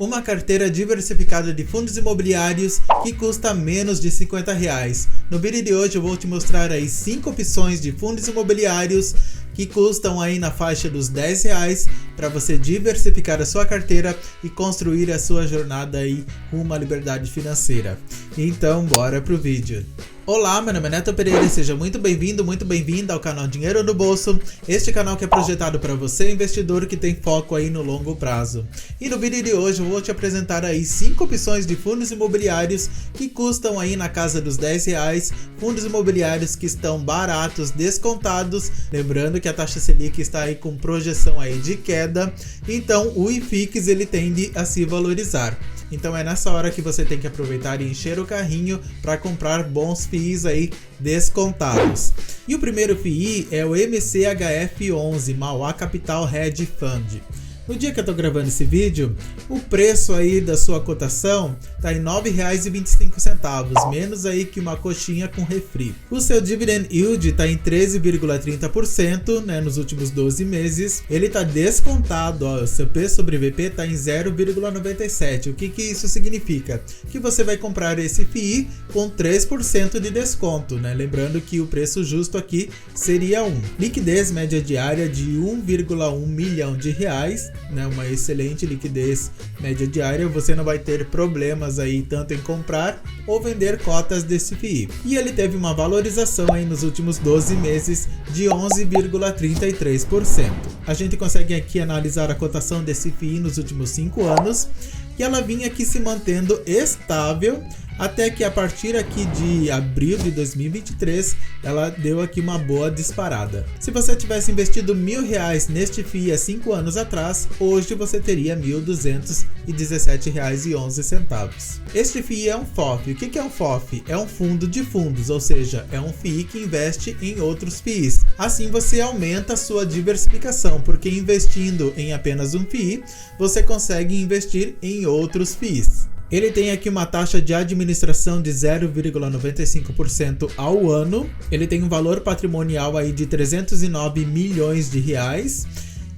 uma carteira diversificada de fundos imobiliários que custa menos de R$50. No vídeo de hoje eu vou te mostrar aí 5 opções de fundos imobiliários que custam aí na faixa dos R$10 para você diversificar a sua carteira e construir a sua jornada aí rumo à liberdade financeira. Então bora pro vídeo. Olá, meu nome é Neto Pereira e seja muito bem-vindo, muito bem-vinda ao canal Dinheiro no Bolso, este canal que é projetado para você, investidor que tem foco aí no longo prazo. E no vídeo de hoje eu vou te apresentar aí 5 opções de fundos imobiliários que custam aí na casa dos R$10, fundos imobiliários que estão baratos, descontados, lembrando que a taxa Selic está aí com projeção aí de queda, então o IFIX ele tende a se valorizar. Então é nessa hora que você tem que aproveitar e encher o carrinho para comprar bons FIIs aí descontados. E o primeiro FII é o MCHF11 Mauá Capital Hedge Fund. No dia que eu tô gravando esse vídeo, o preço aí da sua cotação tá em R$ 9,25, menos aí que uma coxinha com refri. O seu dividend yield tá em 13,30%, né, nos últimos 12 meses. Ele tá descontado, ó, o seu P sobre VP tá em 0,97. O que isso significa? Que você vai comprar esse FII com 3% de desconto, né? Lembrando que o preço justo aqui seria 1. Liquidez média diária de R$1,1 milhão, né, uma excelente liquidez média diária, você não vai ter problemas aí tanto em comprar ou vender cotas desse FII. E ele teve uma valorização aí nos últimos 12 meses de 11,33%. A gente consegue aqui analisar a cotação desse FII nos últimos 5 anos, que ela vinha aqui se mantendo estável até que a partir aqui de abril de 2023 ela deu aqui uma boa disparada. Se você tivesse investido R$1.000 neste FII há 5 anos atrás, hoje você teria R$ 1.217,11. Este FII é um FOF. O que é um FOF? É um fundo de fundos, ou seja, é um FII que investe em outros FIIs. Assim você aumenta a sua diversificação, porque investindo em apenas um FII, você consegue investir em outros FIIs. Ele tem aqui uma taxa de administração de 0,95% ao ano. Ele tem um valor patrimonial aí de R$309 milhões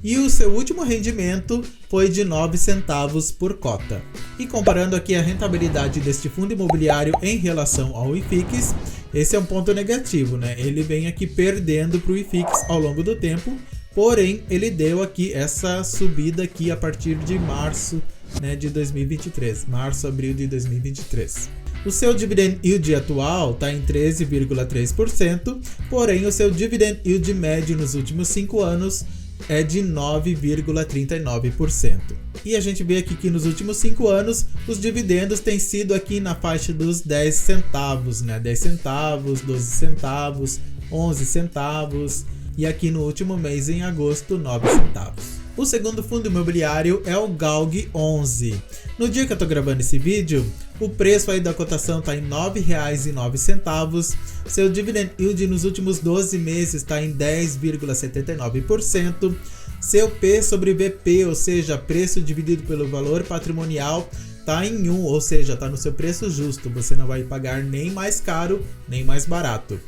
e o seu último rendimento foi de 9 centavos por cota. E comparando aqui a rentabilidade deste fundo imobiliário em relação ao IFIX, esse é um ponto negativo, né? Ele vem aqui perdendo para o IFIX ao longo do tempo, porém ele deu aqui essa subida aqui a partir de março, né, de 2023, abril de 2023. O seu dividend yield atual está em 13,3%, porém o seu dividend yield médio nos últimos 5 anos é de 9,39%. E a gente vê aqui que nos últimos 5 anos os dividendos têm sido aqui na faixa dos 10 centavos, né? 10 centavos, 12 centavos, 11 centavos e aqui no último mês, em agosto, 9 centavos. O segundo fundo imobiliário é o GALG11. No dia que eu tô gravando esse vídeo, o preço aí da cotação está em R$ 9,09. Seu dividend yield nos últimos 12 meses está em 10,79%. Seu P sobre VP, ou seja, preço dividido pelo valor patrimonial, está em 1, ou seja, está no seu preço justo. Você não vai pagar nem mais caro, nem mais barato.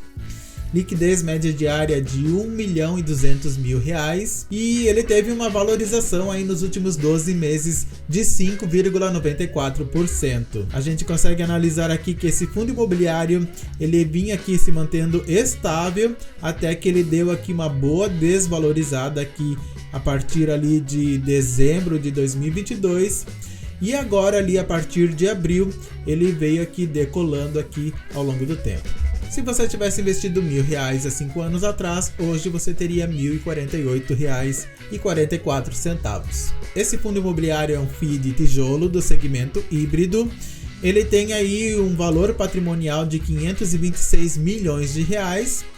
Liquidez média diária de R$1.200.000 e ele teve uma valorização aí nos últimos 12 meses de 5,94%. A gente consegue analisar aqui que esse fundo imobiliário ele vinha aqui se mantendo estável até que ele deu aqui uma boa desvalorizada aqui a partir ali de dezembro de 2022 e agora ali a partir de abril ele veio aqui decolando aqui ao longo do tempo. Se você tivesse investido R$1.000 há 5 anos atrás, hoje você teria R$ 1.048,44. Esse fundo imobiliário é um FII de tijolo do segmento híbrido. Ele tem aí um valor patrimonial de R$526 milhões,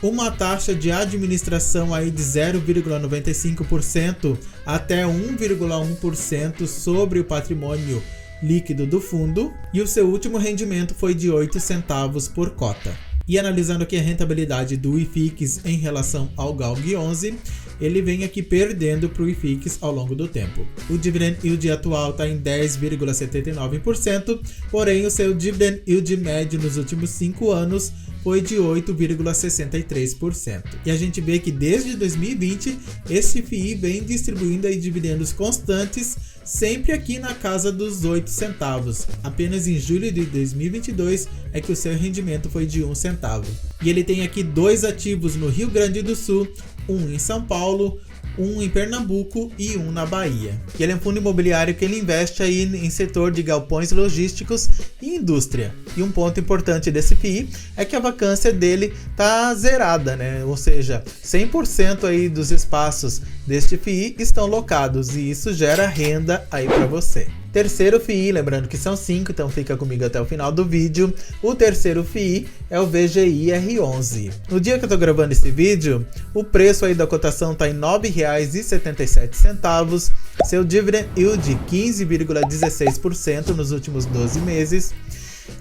uma taxa de administração aí de 0,95% até 1,1% sobre o patrimônio líquido do fundo e o seu último rendimento foi de 8 centavos por cota. E analisando aqui a rentabilidade do IFIX em relação ao GALG11, ele vem aqui perdendo para o IFIX ao longo do tempo. O dividend yield atual está em 10,79%, porém o seu dividend yield médio nos últimos 5 anos foi de 8,63%. E a gente vê que desde 2020 esse FII vem distribuindo aí dividendos constantes sempre aqui na casa dos 8 centavos. Apenas em julho de 2022 é que o seu rendimento foi de 1 centavo. E ele tem aqui 2 ativos no Rio Grande do Sul, um em São Paulo, um em Pernambuco e um na Bahia. E ele é um fundo imobiliário que ele investe aí em setor de galpões logísticos e indústria. E um ponto importante desse FII é que a vacância dele tá zerada, né? Ou seja, 100% aí dos espaços deste FII estão locados e isso gera renda aí para você. Terceiro FII, lembrando que são 5, então fica comigo até o final do vídeo. O terceiro FII é o VGI R11. No dia que eu tô gravando esse vídeo, o preço aí da cotação tá em R$ 9,77, seu dividend yield 15,16% nos últimos 12 meses.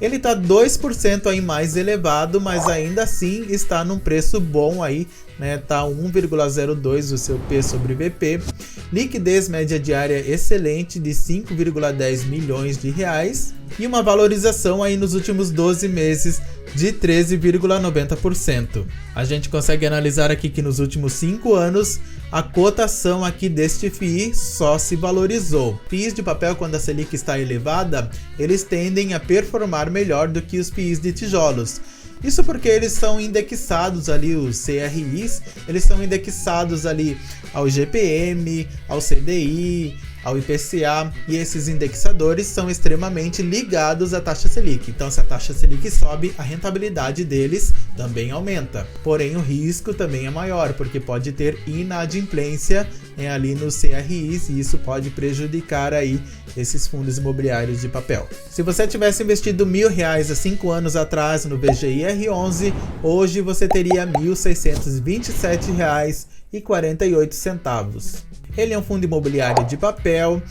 Ele está 2% aí mais elevado, mas ainda assim está num preço bom aí, né? Tá 1,02 o seu P sobre VP. Liquidez média diária excelente de 5,10 milhões de reais e uma valorização aí nos últimos 12 meses de 13,90%. A gente consegue analisar aqui que nos últimos 5 anos a cotação aqui deste FII só se valorizou. FIIs de papel, quando a Selic está elevada, eles tendem a performar melhor do que os FIIs de tijolos. Isso porque eles são indexados ali, os CRIs, eles são indexados ali ao GPM, ao CDI, ao IPCA, e esses indexadores são extremamente ligados à taxa Selic. Então, se a taxa Selic sobe, a rentabilidade deles também aumenta. Porém, o risco também é maior, porque pode ter inadimplência, né, ali nos CRIs, e isso pode prejudicar aí esses fundos imobiliários de papel. Se você tivesse investido R$1.000 há 5 anos atrás no VGI R11, hoje você teria R$ 1.627,48. Ele é um fundo imobiliário de papel,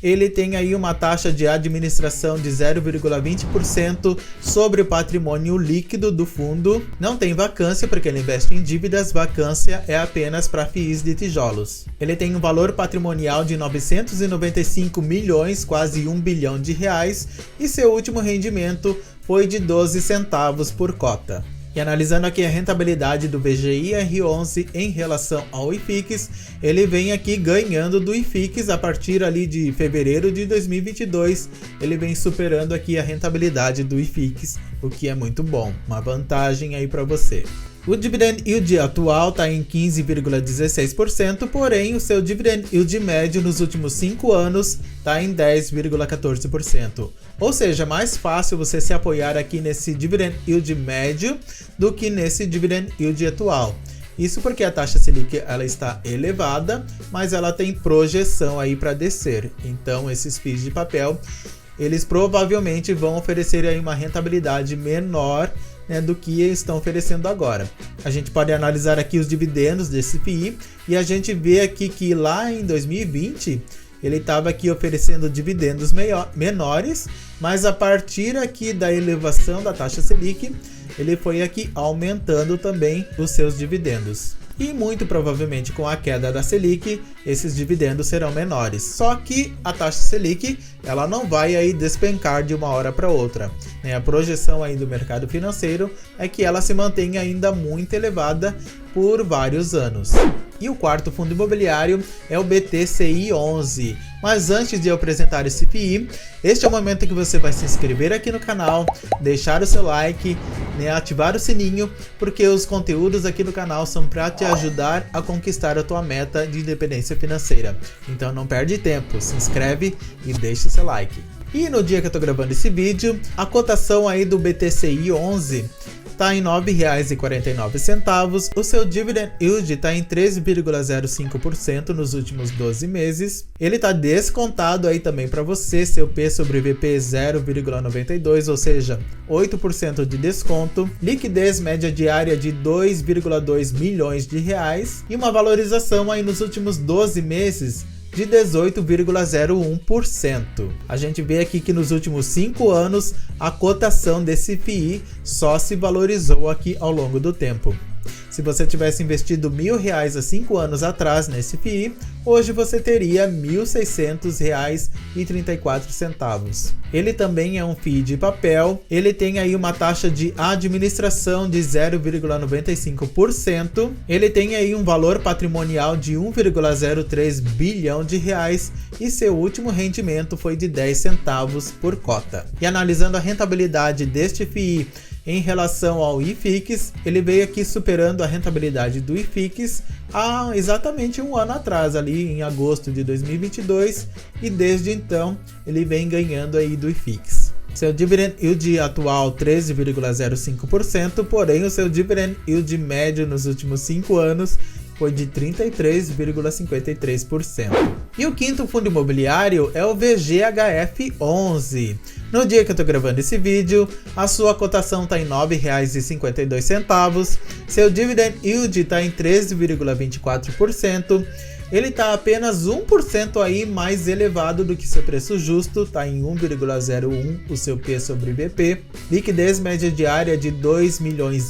ele tem aí uma taxa de administração de 0,20% sobre o patrimônio líquido do fundo. Não tem vacância porque ele investe em dívidas, vacância é apenas para FIIs de tijolos. Ele tem um valor patrimonial de 995 milhões, quase 1 bilhão de reais, e seu último rendimento foi de 12 centavos por cota. E analisando aqui a rentabilidade do VGI R11 em relação ao IFIX, ele vem aqui ganhando do IFIX a partir ali de fevereiro de 2022, ele vem superando aqui a rentabilidade do IFIX, o que é muito bom, uma vantagem aí para você. O dividend yield atual está em 15,16%, porém o seu dividend yield médio nos últimos 5 anos está em 10,14%. Ou seja, mais fácil você se apoiar aqui nesse dividend yield médio do que nesse dividend yield atual. Isso porque a taxa Selic ela está elevada, mas ela tem projeção aí para descer. Então esses FIIs de papel, eles provavelmente vão oferecer aí uma rentabilidade menor, né, do que estão oferecendo agora. A gente pode analisar aqui os dividendos desse FII e a gente vê aqui que lá em 2020 ele estava aqui oferecendo dividendos menores, mas a partir aqui da elevação da taxa Selic, ele foi aqui aumentando também os seus dividendos. E muito provavelmente com a queda da Selic, esses dividendos serão menores. Só que a taxa Selic, ela não vai aí despencar de uma hora para outra, né? A projeção aí do mercado financeiro é que ela se mantenha ainda muito elevada por vários anos. E o quarto fundo imobiliário é o BTCI11. Mas antes de eu apresentar esse FII, este é o momento em que você vai se inscrever aqui no canal, deixar o seu like, né, ativar o sininho, porque os conteúdos aqui no canal são para te ajudar a conquistar a tua meta de independência financeira. Então não perde tempo, se inscreve e deixa o seu like. E no dia que eu tô gravando esse vídeo, a cotação aí do BTCI11 está em R$ 9,49, o seu dividend yield está em 13,05% nos últimos 12 meses. Ele está descontado aí também para você, seu P sobre VP 0,92, ou seja, 8% de desconto. Liquidez média diária de 2,2 milhões de reais e uma valorização aí nos últimos 12 meses de 18,01%. A gente vê aqui que nos últimos 5 anos a cotação desse FII só se valorizou aqui ao longo do tempo. Se você tivesse investido R$1.000 há 5 anos atrás nesse FII, hoje você teria R$1.600,34. Ele também é um FII de papel, ele tem aí uma taxa de administração de 0,95%, ele tem aí um valor patrimonial de 1,03 bilhão de reais e seu último rendimento foi de 10 centavos por cota. E analisando a rentabilidade deste FII em relação ao IFIX, ele veio aqui superando a rentabilidade do IFIX há exatamente um ano atrás, ali em agosto de 2022, e desde então ele vem ganhando aí do IFIX. Seu dividend yield atual 13,05%, porém o seu dividend yield médio nos últimos 5 anos foi de 33,53%. E o quinto fundo imobiliário é o VGHF11. No dia que eu tô gravando esse vídeo, a sua cotação está em R$ 9,52, seu dividend yield está em 13,24%, ele está apenas 1% aí mais elevado do que seu preço justo, está em 1,01 o seu P sobre BP, liquidez média diária de 2,5 milhões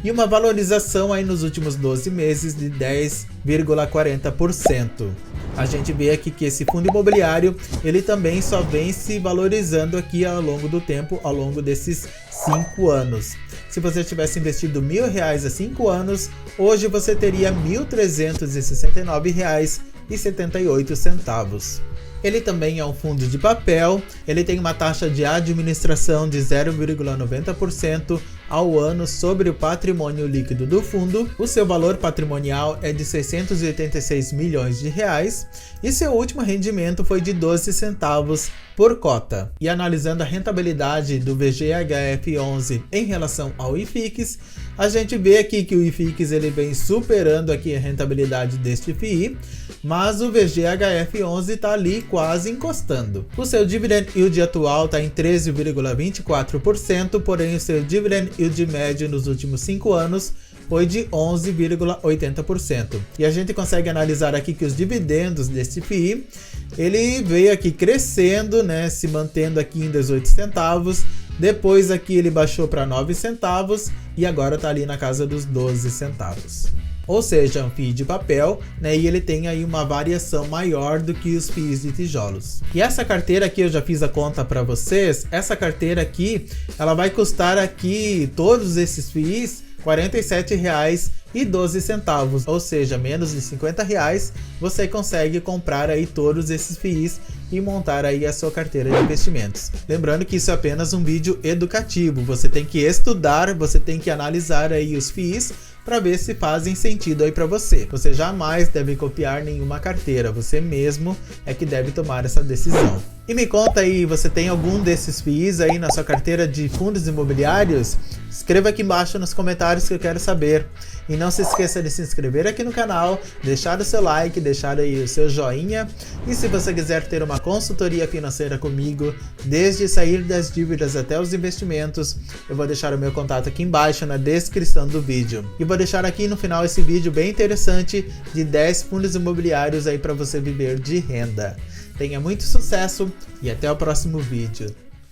e uma valorização aí nos últimos 12 meses de 10,40%. A gente vê aqui que esse fundo imobiliário, ele também só vem se valorizando aqui ao longo do tempo, ao longo desses 5 anos. Se você tivesse investido R$1.000 há 5 anos, hoje você teria R$1.369,78. Ele também é um fundo de papel, ele tem uma taxa de administração de 0,90% ao ano sobre o patrimônio líquido do fundo. O seu valor patrimonial é de 686 milhões de reais e seu último rendimento foi de 12 centavos por cota. E analisando a rentabilidade do VGHF11 em relação ao IFIX, a gente vê aqui que o IFIX ele vem superando aqui a rentabilidade deste FII, mas o VGHF11 está ali quase encostando. O seu dividend yield atual está em 13,24%, porém o seu dividend yield médio nos últimos 5 anos foi de 11,80%. E a gente consegue analisar aqui que os dividendos deste FII, ele veio aqui crescendo, né, se mantendo aqui em 18 centavos, depois aqui ele baixou para 9 centavos e agora está ali na casa dos 12 centavos. Ou seja, um FII de papel, né, e ele tem aí uma variação maior do que os FIIs de tijolos. E essa carteira aqui, eu já fiz a conta para vocês, essa carteira aqui, ela vai custar aqui, todos esses FIIs, R$ 47,12, ou seja, menos de R$50, você consegue comprar aí todos esses FIIs e montar aí a sua carteira de investimentos. Lembrando que isso é apenas um vídeo educativo, você tem que estudar, você tem que analisar aí os FIIs para ver se fazem sentido aí para você. Você jamais deve copiar nenhuma carteira, você mesmo é que deve tomar essa decisão. E me conta aí, você tem algum desses FIIs aí na sua carteira de fundos imobiliários? Escreva aqui embaixo nos comentários que eu quero saber. E não se esqueça de se inscrever aqui no canal, deixar o seu like, deixar aí o seu joinha. E se você quiser ter uma consultoria financeira comigo, desde sair das dívidas até os investimentos, eu vou deixar o meu contato aqui embaixo na descrição do vídeo. E vou deixar aqui no final esse vídeo bem interessante de 10 fundos imobiliários aí para você viver de renda. Tenha muito sucesso e até o próximo vídeo.